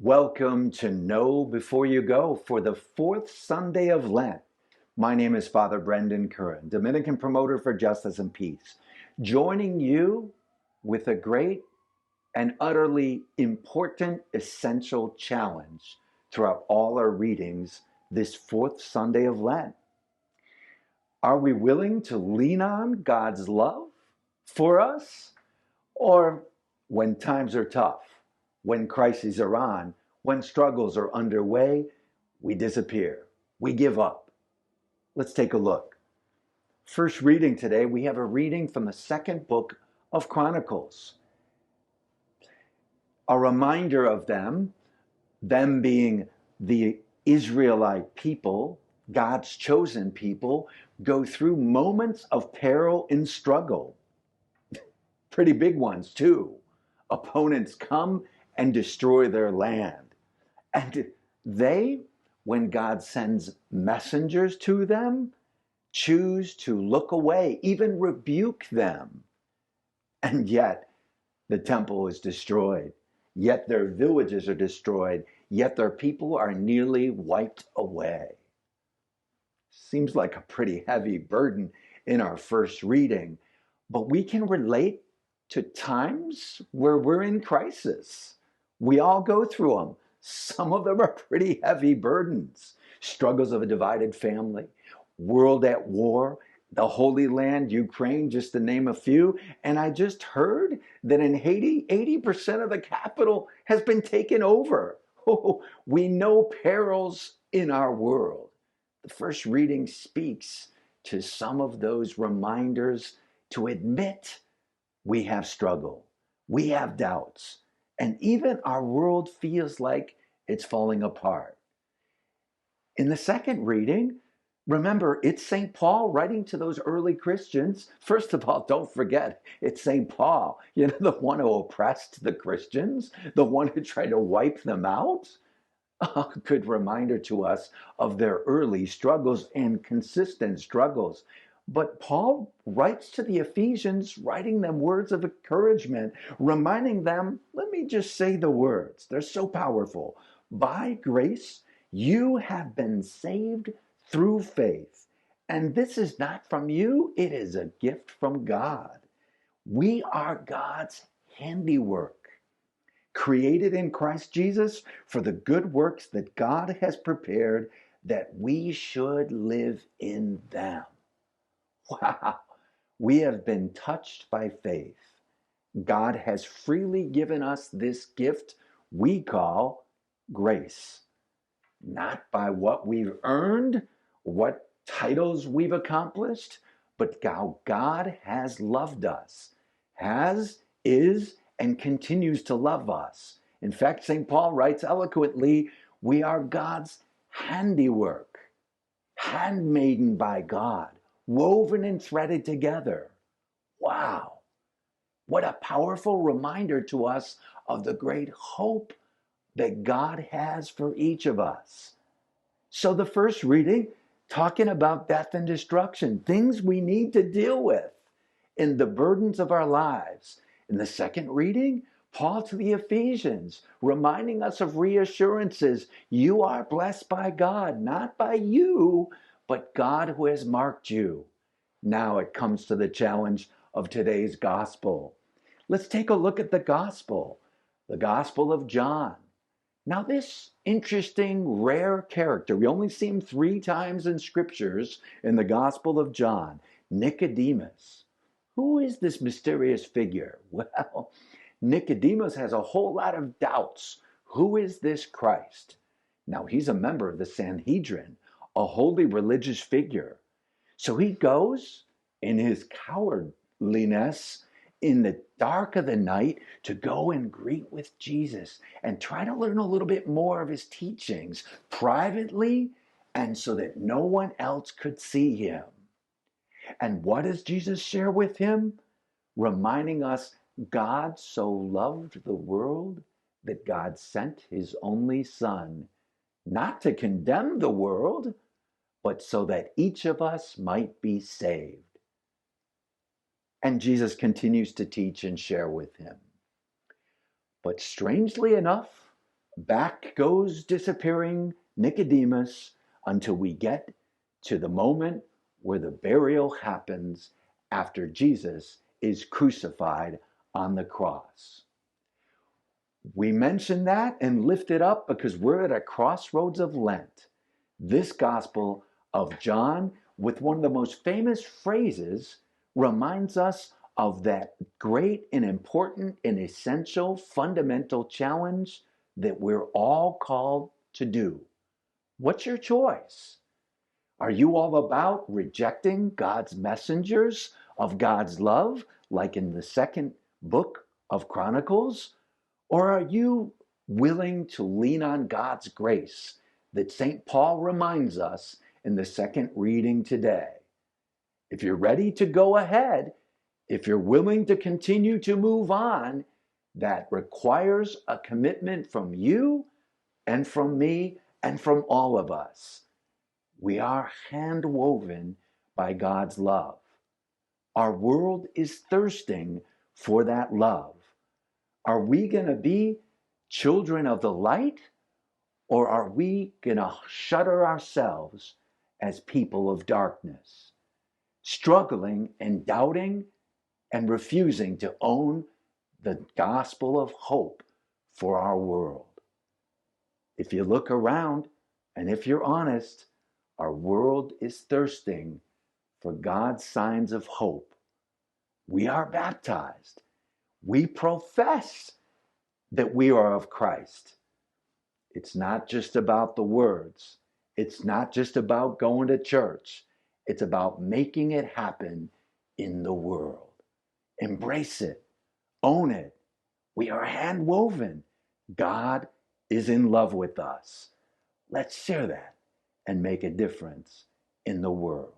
Welcome to Know Before You Go for the fourth Sunday of Lent. My name is Father Brendan Curran, Dominican promoter for justice and peace, joining you with a great and utterly important, essential challenge throughout all our readings this fourth Sunday of Lent. Are we willing to lean on God's love for us? Or when times are tough, when crises are on, when struggles are underway, we disappear, we give up. Let's take a look. First reading today, we have a reading from the second book of Chronicles. A reminder of them being the Israelite people, God's chosen people, go through moments of peril and struggle. Pretty big ones too. Opponents come and destroy their land. And they, when God sends messengers to them, choose to look away, even rebuke them. And yet the temple is destroyed. Yet their villages are destroyed. Yet their people are nearly wiped away. Seems like a pretty heavy burden in our first reading, but we can relate to times where we're in crisis. We all go through them. Some of them are pretty heavy burdens. Struggles of a divided family, world at war, the Holy Land, Ukraine, just to name a few. And I just heard that in Haiti, 80% of the capital has been taken over. Oh, we know perils in our world. The first reading speaks to some of those reminders to admit we have struggle, we have doubts, and even our world feels like it's falling apart. In the second reading, remember, it's St. Paul writing to those early Christians. First of all, don't forget, it's St. Paul, the one who oppressed the Christians, the one who tried to wipe them out. A good reminder to us of their early struggles and consistent struggles. But Paul writes to the Ephesians, writing them words of encouragement, reminding them, let me just say the words. They're so powerful. By grace, you have been saved through faith. And this is not from you, it is a gift from God. We are God's handiwork, created in Christ Jesus for the good works that God has prepared that we should live in them. Wow, we have been touched by faith. God has freely given us this gift we call grace, not by what we've earned, what titles we've accomplished, but how God has loved us, is, and continues to love us. In fact, St. Paul writes eloquently, we are God's handiwork, handmaiden by God, woven and threaded together. Wow, what a powerful reminder to us of the great hope that God has for each of us. So the first reading, talking about death and destruction, things we need to deal with in the burdens of our lives. In the second reading, Paul to the Ephesians, reminding us of reassurances. You are blessed by God, not by you, but God who has marked you. Now it comes to the challenge of today's gospel. Let's take a look at the Gospel of John. Now, this interesting, rare character, we only see him 3 times in scriptures in the Gospel of John, Nicodemus. Who is this mysterious figure? Well, Nicodemus has a whole lot of doubts. Who is this Christ? Now, he's a member of the Sanhedrin, a holy religious figure. So he goes in his cowardliness in the dark of the night to go and greet with Jesus and try to learn a little bit more of his teachings privately and so that no one else could see him. And what does Jesus share with him? Reminding us God so loved the world that God sent his only Son, not to condemn the world, but so that each of us might be saved. And Jesus continues to teach and share with him. But strangely enough, Back goes disappearing Nicodemus until we get to the moment where the burial happens after Jesus is crucified on the cross. We mention that and lift it up because we're at a crossroads of Lent. This Gospel of John, with one of the most famous phrases, reminds us of that great and important and essential fundamental challenge that we're all called to do. What's your choice? Are you all about rejecting God's messengers of God's love, like in the second book of Chronicles? Or are you willing to lean on God's grace that St. Paul reminds us in the second reading today? If you're ready to go ahead, if you're willing to continue to move on, that requires a commitment from you and from me and from all of us. We are hand-woven by God's love. Our world is thirsting for that love. Are we going to be children of the light, or are we going to shutter ourselves as people of darkness, struggling and doubting and refusing to own the gospel of hope for our world? If you look around and if you're honest, our world is thirsting for God's signs of hope. We are baptized. We profess that we are of Christ. It's not just about the words. It's not just about going to church. It's about making it happen in the world. Embrace it. Own it. We are hand-woven. God is in love with us. Let's share that and make a difference in the world.